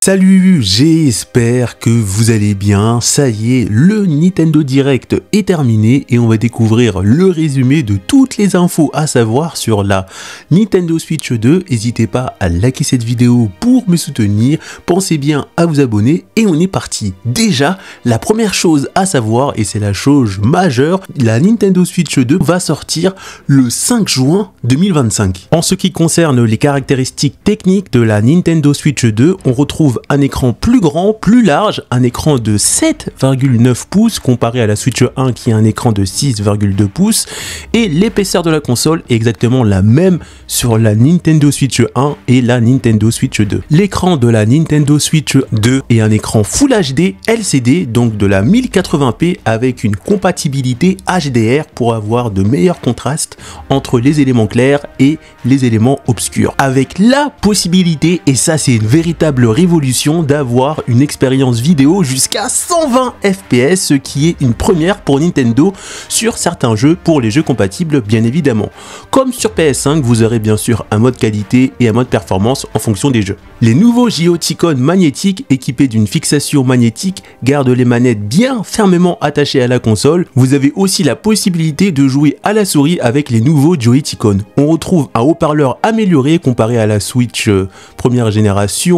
Salut, j'espère que vous allez bien. Ça y est, le Nintendo Direct est terminé et on va découvrir le résumé de toutes les infos à savoir sur la Nintendo Switch 2. N'hésitez pas à liker cette vidéo pour me soutenir. Pensez bien à vous abonner et on est parti. Déjà, la première chose à savoir, et c'est la chose majeure, la Nintendo Switch 2 va sortir le 5 juin 2025. En ce qui concerne les caractéristiques techniques de la Nintendo Switch 2, on retrouve un écran plus grand, plus large, un écran de 7,9 pouces comparé à la Switch 1 qui a un écran de 6,2 pouces et l'épaisseur de la console est exactement la même sur la Nintendo Switch 1 et la Nintendo Switch 2. L'écran de la Nintendo Switch 2 est un écran Full HD LCD, donc de la 1080p avec une compatibilité HDR pour avoir de meilleurs contrastes entre les éléments clairs et les éléments obscurs. Avec la possibilité, et ça c'est une véritable révolution, d'avoir une expérience vidéo jusqu'à 120 fps, ce qui est une première pour Nintendo sur certains jeux, pour les jeux compatibles bien évidemment. Comme sur PS5, vous aurez bien sûr un mode qualité et un mode performance en fonction des jeux. Les nouveaux Joy-Con magnétiques équipés d'une fixation magnétique gardent les manettes bien fermement attachées à la console. Vous avez aussi la possibilité de jouer à la souris avec les nouveaux Joy-Con. On retrouve un haut-parleur amélioré comparé à la Switch première génération.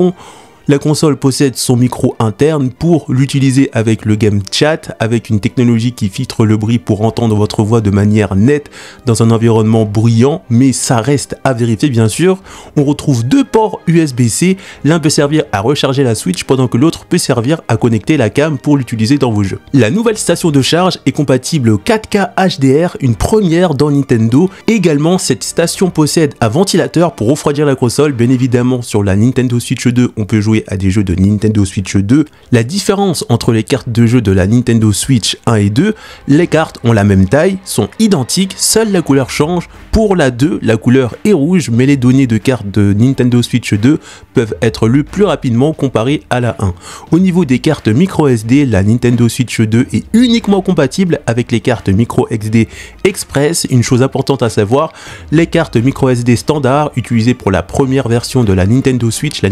La console possède son micro interne pour l'utiliser avec le Game Chat, avec une technologie qui filtre le bruit pour entendre votre voix de manière nette dans un environnement bruyant, mais ça reste à vérifier bien sûr. On retrouve deux ports USB-C, l'un peut servir à recharger la Switch pendant que l'autre peut servir à connecter la cam pour l'utiliser dans vos jeux. La nouvelle station de charge est compatible 4K HDR, une première dans Nintendo. Également, cette station possède un ventilateur pour refroidir la console. Bien évidemment, sur la Nintendo Switch 2, on peut jouer à des jeux de Nintendo Switch 2. La différence entre les cartes de jeu de la Nintendo Switch 1 et 2, les cartes ont la même taille, sont identiques, seule la couleur change. Pour la 2, la couleur est rouge, mais les données de cartes de Nintendo Switch 2 peuvent être lues plus rapidement comparé à la 1. Au niveau des cartes micro SD, la Nintendo Switch 2 est uniquement compatible avec les cartes micro SD Express. Une chose importante à savoir, les cartes micro SD standard utilisées pour la première version de la Nintendo Switch 1,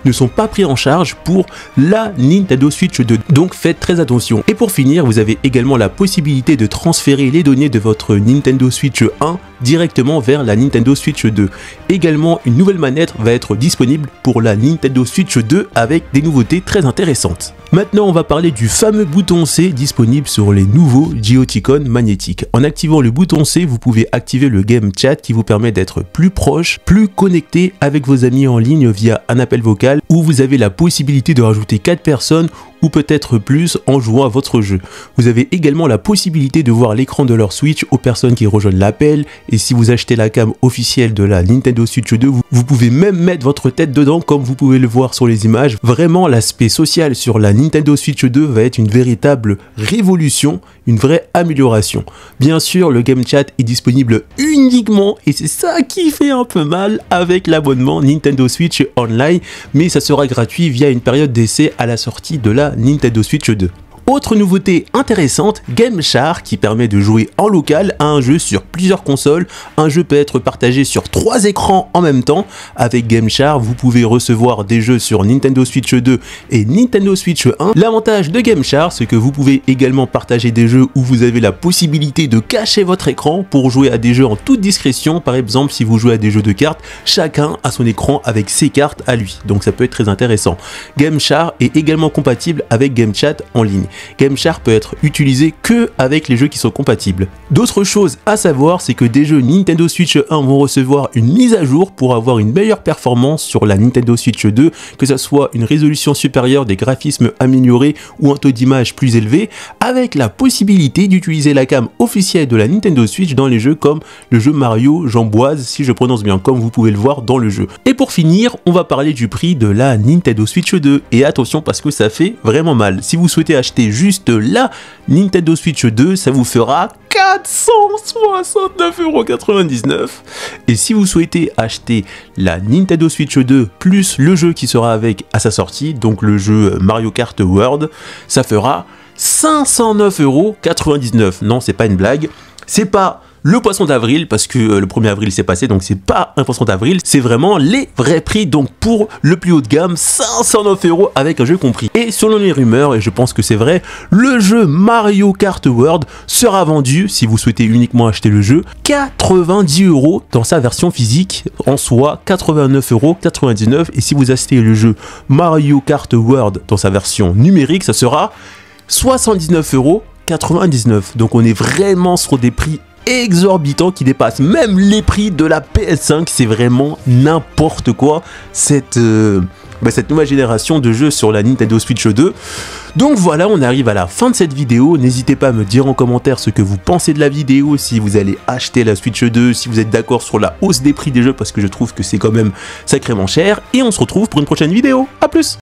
ne sont pas pris en charge pour la Nintendo Switch 2, donc faites très attention. Et pour finir, vous avez également la possibilité de transférer les données de votre Nintendo Switch 1 directement vers la Nintendo Switch 2. Également, une nouvelle manette va être disponible pour la Nintendo Switch 2 avec des nouveautés très intéressantes. Maintenant, on va parler du fameux bouton C disponible sur les nouveaux Joy-Con magnétiques. En activant le bouton C, vous pouvez activer le Game Chat qui vous permet d'être plus proche, plus connecté avec vos amis en ligne via un appel vocal, où vous avez la possibilité de rajouter 4 personnes ou peut-être plus en jouant à votre jeu. Vous avez également la possibilité de voir l'écran de leur Switch aux personnes qui rejoignent l'appel, et si vous achetez la cam officielle de la Nintendo Switch 2, vous pouvez même mettre votre tête dedans comme vous pouvez le voir sur les images. Vraiment, l'aspect social sur la Nintendo Switch 2 va être une véritable révolution, une vraie amélioration. Bien sûr, le Game Chat est disponible uniquement, et c'est ça qui fait un peu mal, avec l'abonnement Nintendo Switch Online, mais ça sera gratuit via une période d'essai à la sortie de la Nintendo Switch 2. Autre nouveauté intéressante, Game Char qui permet de jouer en local à un jeu sur plusieurs consoles. Un jeu peut être partagé sur 3 écrans en même temps. Avec Game Char, vous pouvez recevoir des jeux sur Nintendo Switch 2 et Nintendo Switch 1. L'avantage de Game Char, c'est que vous pouvez également partager des jeux où vous avez la possibilité de cacher votre écran pour jouer à des jeux en toute discrétion. Par exemple, si vous jouez à des jeux de cartes, chacun a son écran avec ses cartes à lui. Donc ça peut être très intéressant. Game Char est également compatible avec Game Chat en ligne. Game Char peut être utilisé que avec les jeux qui sont compatibles. D'autres choses à savoir, c'est que des jeux Nintendo Switch 1 vont recevoir une mise à jour pour avoir une meilleure performance sur la Nintendo Switch 2, que ce soit une résolution supérieure, des graphismes améliorés ou un taux d'image plus élevé, avec la possibilité d'utiliser la cam officielle de la Nintendo Switch dans les jeux comme le jeu Mario Jamboise, si je prononce bien, comme vous pouvez le voir dans le jeu. Et pour finir, on va parler du prix de la Nintendo Switch 2. Et attention parce que ça fait vraiment mal. Si vous souhaitez acheter juste la Nintendo Switch 2, ça vous fera 469,99 €. Et si vous souhaitez acheter la Nintendo Switch 2 plus le jeu qui sera avec à sa sortie, donc le jeu Mario Kart World, ça fera 509,99 €. Non, c'est pas une blague. C'est pas le poisson d'avril, parce que le 1er avril s'est passé, donc c'est pas un poisson d'avril, c'est vraiment les vrais prix. Donc pour le plus haut de gamme, 509 € avec un jeu compris. Et selon les rumeurs, et je pense que c'est vrai, le jeu Mario Kart World sera vendu, si vous souhaitez uniquement acheter le jeu, 90 € dans sa version physique, en soi 89,99 €. Et si vous achetez le jeu Mario Kart World dans sa version numérique, ça sera 79,99 €. Donc on est vraiment sur des prix exorbitants qui dépassent même les prix de la PS5. C'est vraiment n'importe quoi cette nouvelle génération de jeux sur la Nintendo Switch 2. Donc voilà, on arrive à la fin de cette vidéo. N'hésitez pas à me dire en commentaire ce que vous pensez de la vidéo, si vous allez acheter la Switch 2, si vous êtes d'accord sur la hausse des prix des jeux, parce que je trouve que c'est quand même sacrément cher. Et on se retrouve pour une prochaine vidéo. A plus!